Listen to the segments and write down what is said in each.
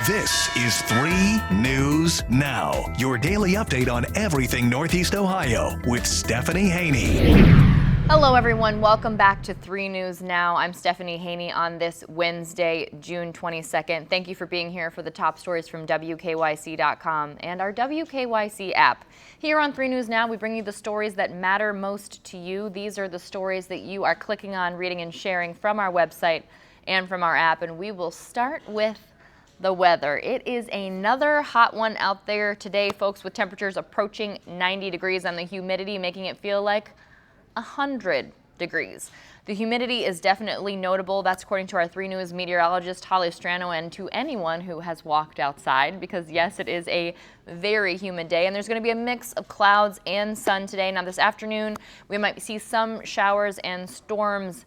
This is 3 News Now, your daily update on everything Northeast Ohio with Stephanie Haney. Hello everyone, welcome back to 3 News Now. I'm Stephanie Haney on this Wednesday, June 22nd. Thank you for being here for the top stories from WKYC.com and our WKYC app. Here on 3 News Now, we bring you the stories that matter most to you. These are the stories that you are clicking on, reading, and sharing from our website and from our app. And we will start with the weather. It is another hot one out there today, folks, with temperatures approaching 90 degrees and the humidity making it feel like 100 degrees. The humidity is definitely notable. That's according to our 3 News meteorologist, Holly Strano, and to anyone who has walked outside, because yes, it is a very humid day, and there's going to be a mix of clouds and sun today. Now this afternoon, we might see some showers and storms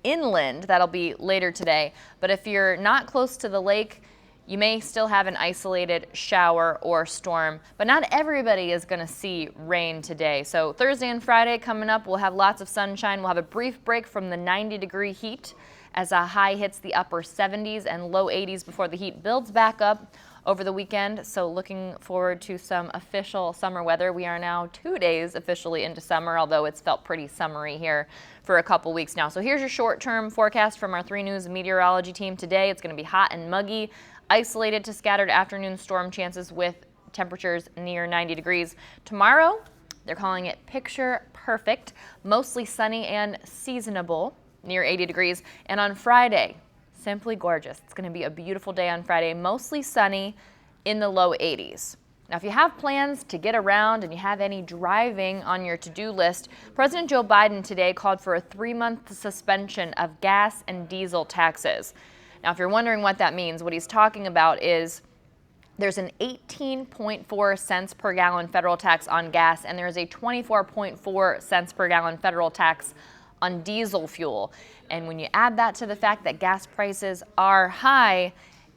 inland. That'll be later today. But if you're not close to the lake, you may still have an isolated shower or storm, but not everybody is going to see rain today. So Thursday and Friday coming up, we'll have lots of sunshine. We'll have a brief break from the 90-degree heat as a high hits the upper 70s and low 80s before the heat builds back up over the weekend. So looking forward to some official summer weather. We are now 2 days officially into summer, although it's felt pretty summery here for a couple weeks now. So here's your short-term forecast from our 3 News meteorology team today. It's going to be hot and muggy. Isolated to scattered afternoon storm chances with temperatures near 90 degrees. Tomorrow, they're calling it picture perfect, mostly sunny and seasonable, near 80 degrees. And on Friday, simply gorgeous. It's going to be a beautiful day on Friday, mostly sunny in the low 80s. Now, if you have plans to get around and you have any driving on your to-do list, President Joe Biden today called for a 3-month suspension of gas and diesel taxes. Now, if you're wondering what that means, what he's talking about is there's an 18.4 cents per gallon federal tax on gas, and there's a 24.4 cents per gallon federal tax on diesel fuel. And when you add that to the fact that gas prices are high,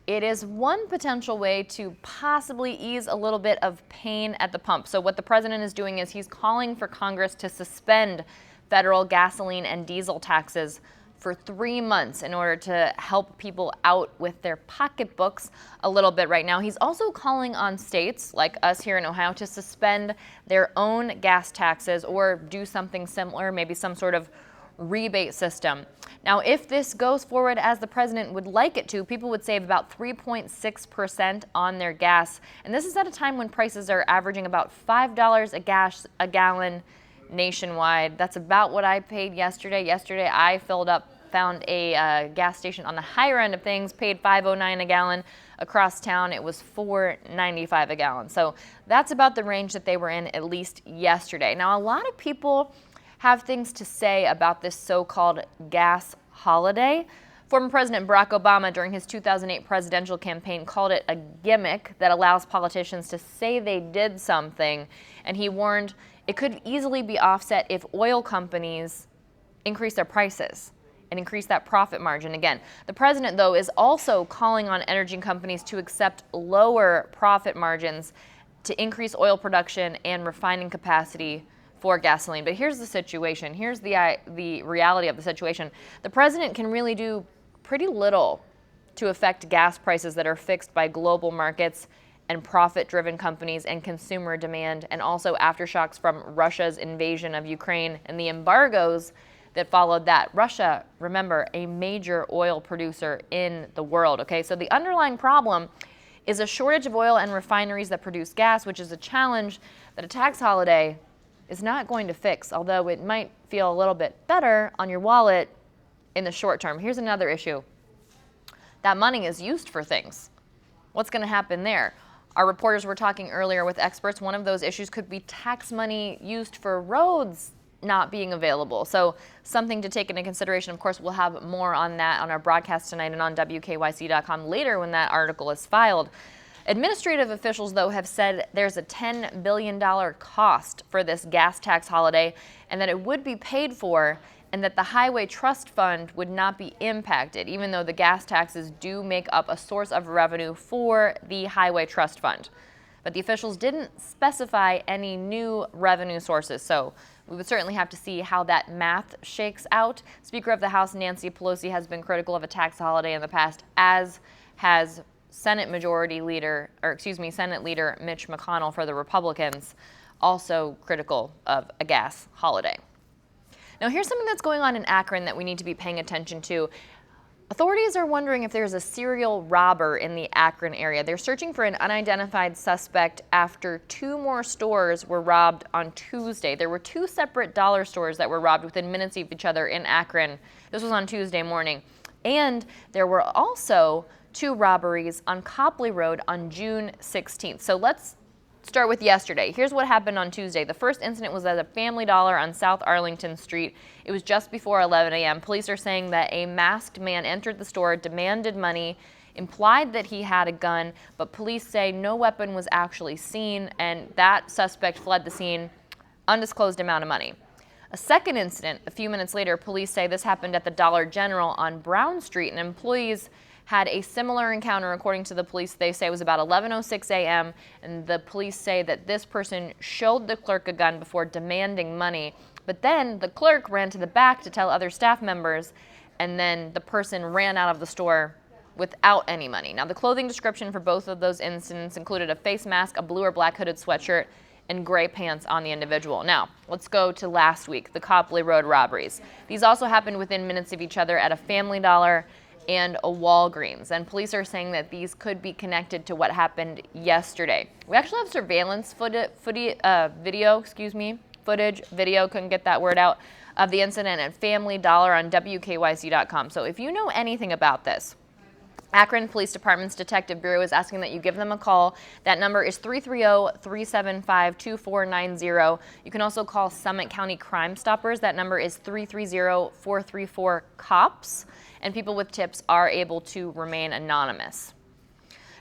it is one potential way to possibly ease a little bit of pain at the pump. So what the president is doing is he's calling for Congress to suspend federal gasoline and diesel taxes for 3 months in order to help people out with their pocketbooks a little bit right now. He's also calling on states like us here in Ohio to suspend their own gas taxes or do something similar, maybe some sort of rebate system. Now, if this goes forward as the president would like it to, people would save about 3.6% on their gas. And this is at a time when prices are averaging about $5 a gallon nationwide. That's about what I paid yesterday. Yesterday I found a gas station on the higher end of things, paid $5.09 a gallon. Across town it was $4.95 a gallon. So that's about the range that they were in, at least yesterday. Now, a lot of people have things to say about this so-called gas holiday. Former President Barack Obama, during his 2008 presidential campaign, called it a gimmick that allows politicians to say they did something, and he warned it could easily be offset if oil companies increase their prices and increase that profit margin again. The president, though, is also calling on energy companies to accept lower profit margins to increase oil production and refining capacity for gasoline. But here's the situation. Here's the reality of the situation. The president can really do pretty little to affect gas prices that are fixed by global markets and profit-driven companies and consumer demand, and also aftershocks from Russia's invasion of Ukraine and the embargoes that followed that. Russia, remember, a major oil producer in the world. Okay, so the underlying problem is a shortage of oil and refineries that produce gas, which is a challenge that a tax holiday is not going to fix, although it might feel a little bit better on your wallet in the short term. Here's another issue. That money is used for things. What's going to happen there? Our reporters were talking earlier with experts. One of those issues could be tax money used for roads not being available. So something to take into consideration. Of course, we'll have more on that on our broadcast tonight and on WKYC.com later when that article is filed. Administrative officials, though, have said there's a $10 billion cost for this gas tax holiday and that it would be paid for, and that the Highway Trust Fund would not be impacted, even though the gas taxes do make up a source of revenue for the Highway Trust Fund. But the officials didn't specify any new revenue sources, so we would certainly have to see how that math shakes out. Speaker of the House Nancy Pelosi has been critical of a tax holiday in the past, as has Senate Leader Mitch McConnell for the Republicans, also critical of a gas holiday. Now, here's something that's going on in Akron that we need to be paying attention to. Authorities are wondering if there's a serial robber in the Akron area. They're searching for an unidentified suspect after 2 more stores were robbed on Tuesday. There were 2 separate dollar stores that were robbed within minutes of each other in Akron. This was on Tuesday morning. And there were also 2 robberies on Copley Road on June 16th. So let's start with yesterday. Here's what happened on Tuesday. The first incident was at a Family Dollar on South Arlington Street. It was just before 11 a.m. Police are saying that a masked man entered the store, demanded money, implied that he had a gun, but police say no weapon was actually seen, and that suspect fled the scene, undisclosed amount of money. A second incident, a few minutes later, police say this happened at the Dollar General on Brown Street, and employees had a similar encounter. According to the police, they say it was about 11:06 a.m., and the police say that this person showed the clerk a gun before demanding money, but then the clerk ran to the back to tell other staff members, and then the person ran out of the store without any money. Now, the clothing description for both of those incidents included a face mask, a blue or black hooded sweatshirt, and gray pants on the individual. Now, let's go to last week, the Copley Road robberies. These also happened within minutes of each other at a Family Dollar and a Walgreens, and police are saying that these could be connected to what happened yesterday. We actually have surveillance footage, couldn't get that word out, of the incident at Family Dollar on WKYC.com. So if you know anything about this, Akron Police Department's Detective Bureau is asking that you give them a call. That number is 330-375-2490. You can also call Summit County Crime Stoppers. That number is 330-434-COPS. And people with tips are able to remain anonymous.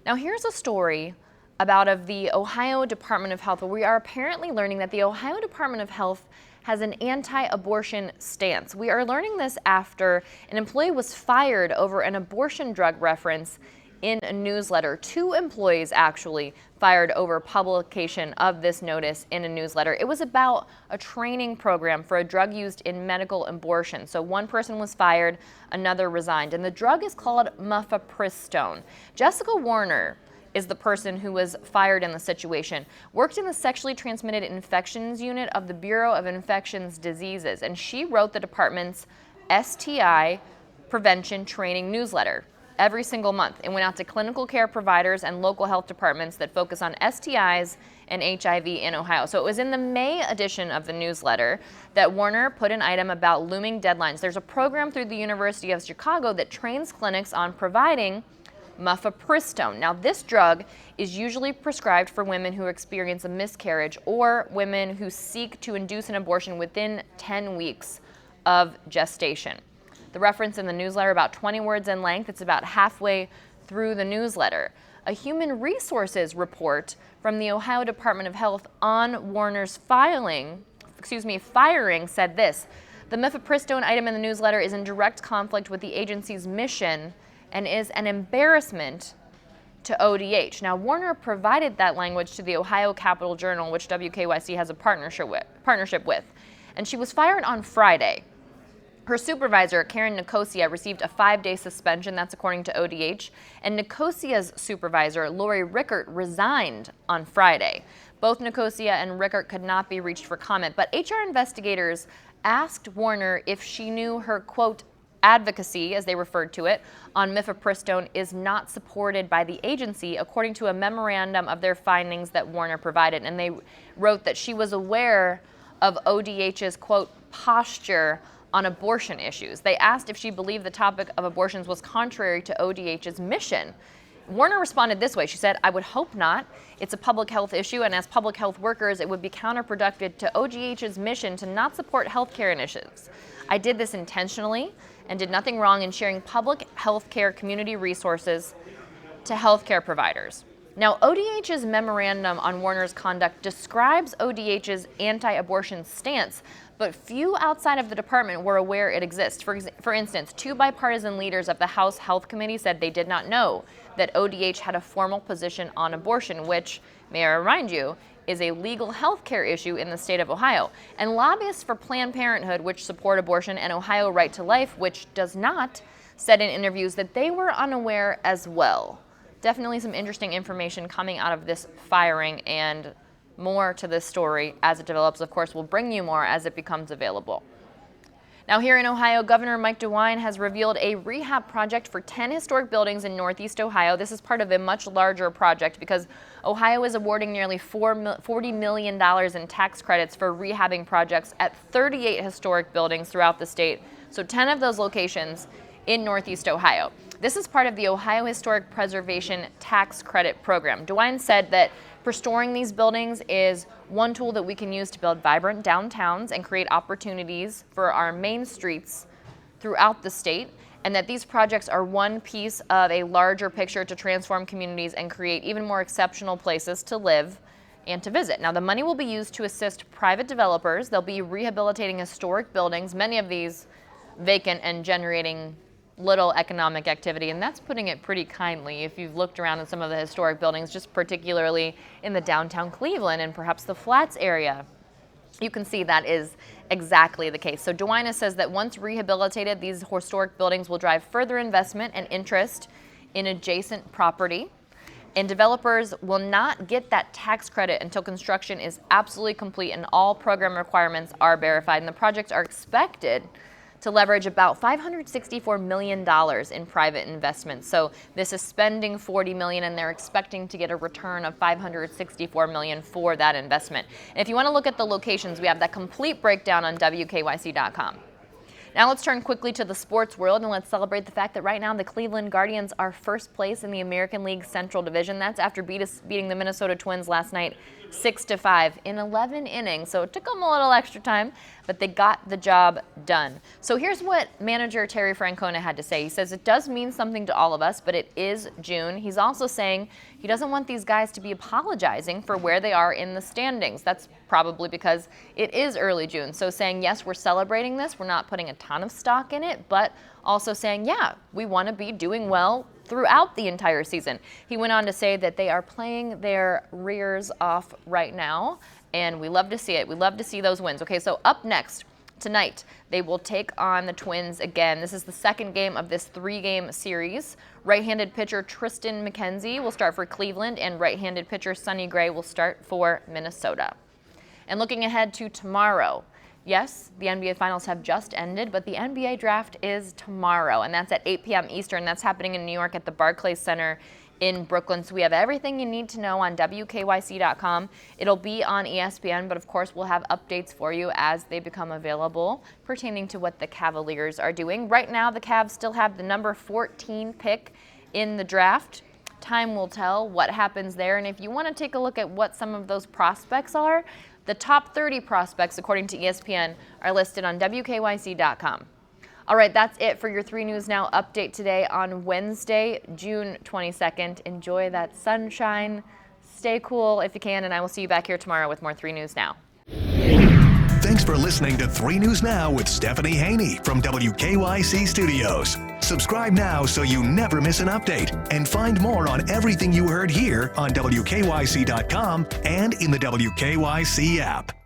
Now, here's a story about the Ohio Department of Health, where we are apparently learning that the Ohio Department of Health has an anti-abortion stance. We are learning this after an employee was fired over an abortion drug reference in a newsletter. 2 employees actually fired over publication of this notice in a newsletter. It was about a training program for a drug used in medical abortion. So one person was fired, another resigned, and the drug is called mifepristone. Jessica Warner is the person who was fired in the situation, worked in the sexually transmitted infections unit of the Bureau of Infectious Diseases, and she wrote the department's STI prevention training newsletter every single month. It went out to clinical care providers and local health departments that focus on STIs and HIV in Ohio. So it was in the May edition of the newsletter that Warner put an item about looming deadlines. There's a program through the University of Chicago that trains clinics on providing mifepristone. Now, this drug is usually prescribed for women who experience a miscarriage or women who seek to induce an abortion within 10 weeks of gestation. The reference in the newsletter, about 20 words in length, it's about halfway through the newsletter. A human resources report from the Ohio Department of Health on Warner's firing said this: the mifepristone item in the newsletter is in direct conflict with the agency's mission and is an embarrassment to ODH. Now, Warner provided that language to the Ohio Capital Journal, which WKYC has a partnership with, and she was fired on Friday. Her supervisor, Karen Nicosia, received a 5-day suspension. That's according to ODH. And Nicosia's supervisor, Lori Rickert, resigned on Friday. Both Nicosia and Rickert could not be reached for comment, but HR investigators asked Warner if she knew her, quote, advocacy, as they referred to it, on mifepristone is not supported by the agency, according to a memorandum of their findings that Warner provided. And they wrote that she was aware of ODH's, quote, posture on abortion issues. They asked if she believed the topic of abortions was contrary to ODH's mission. Warner responded this way. She said, I would hope not. It's a public health issue, and as public health workers, it would be counterproductive to ODH's mission to not support healthcare initiatives. I did this intentionally and did nothing wrong in sharing public healthcare community resources to healthcare providers. Now, ODH's memorandum on Warner's conduct describes ODH's anti-abortion stance, but few outside of the department were aware it exists. For instance, 2 bipartisan leaders of the House Health Committee said they did not know that ODH had a formal position on abortion, which, may I remind you, is a legal health care issue in the state of Ohio. And lobbyists for Planned Parenthood, which support abortion, and Ohio Right to Life, which does not, said in interviews that they were unaware as well. definitely some interesting information coming out of this firing, and more to this story as it develops. Of course, we'll bring you more as it becomes available. Now here in Ohio, Governor Mike DeWine has revealed a rehab project for 10 historic buildings in Northeast Ohio. This is part of a much larger project because Ohio is awarding nearly $40 million in tax credits for rehabbing projects at 38 historic buildings throughout the state. So 10 of those locations in Northeast Ohio. This is part of the Ohio Historic Preservation Tax Credit Program. DeWine said that restoring these buildings is one tool that we can use to build vibrant downtowns and create opportunities for our main streets throughout the state, and that these projects are one piece of a larger picture to transform communities and create even more exceptional places to live and to visit. Now, the money will be used to assist private developers. They'll be rehabilitating historic buildings, many of these vacant and generating little economic activity, and that's putting it pretty kindly. If you've looked around at some of the historic buildings, just particularly in the downtown Cleveland and perhaps the Flats area, you can see that is exactly the case. So DeWine says that once rehabilitated, these historic buildings will drive further investment and interest in adjacent property, and developers will not get that tax credit until construction is absolutely complete and all program requirements are verified, and the projects are expected to leverage about $564 million in private investment. So this is spending $40 million, and they're expecting to get a return of $564 million for that investment. And if you want to look at the locations, we have that complete breakdown on WKYC.com. Now let's turn quickly to the sports world, and let's celebrate the fact that right now the Cleveland Guardians are first place in the American League Central Division. That's after beating the Minnesota Twins last night 6-5 in 11 innings. So it took them a little extra time, but they got the job done. So here's what manager Terry Francona had to say. He says it does mean something to all of us, but it is June. He's also saying he doesn't want these guys to be apologizing for where they are in the standings. That's probably because it is early June. So saying, yes, we're celebrating this. We're not putting a ton of stock in it, but also saying, yeah, we want to be doing well throughout the entire season. He went on to say that they are playing their rears off right now, and we love to see it. We love to see those wins. Okay, so up next tonight, they will take on the Twins again. This is the second game of this 3-game series. Right-handed pitcher Tristan McKenzie will start for Cleveland, and right-handed pitcher Sonny Gray will start for Minnesota. And looking ahead to tomorrow, yes, the NBA Finals have just ended, but the NBA Draft is tomorrow, and that's at 8 p.m. Eastern. That's happening in New York at the Barclays Center in Brooklyn. So we have everything you need to know on WKYC.com. It'll be on ESPN, but of course we'll have updates for you as they become available pertaining to what the Cavaliers are doing. Right now, the Cavs still have the number 14 pick in the draft. Time will tell what happens there, and if you want to take a look at what some of those prospects are, the top 30 prospects, according to ESPN, are listed on WKYC.com. All right, that's it for your 3 News Now update today on Wednesday, June 22nd. Enjoy that sunshine. Stay cool if you can, and I will see you back here tomorrow with more 3 News Now. Thanks for listening to 3 News Now with Stephanie Haney from WKYC Studios. Subscribe now so you never miss an update, and find more on everything you heard here on WKYC.com and in the WKYC app.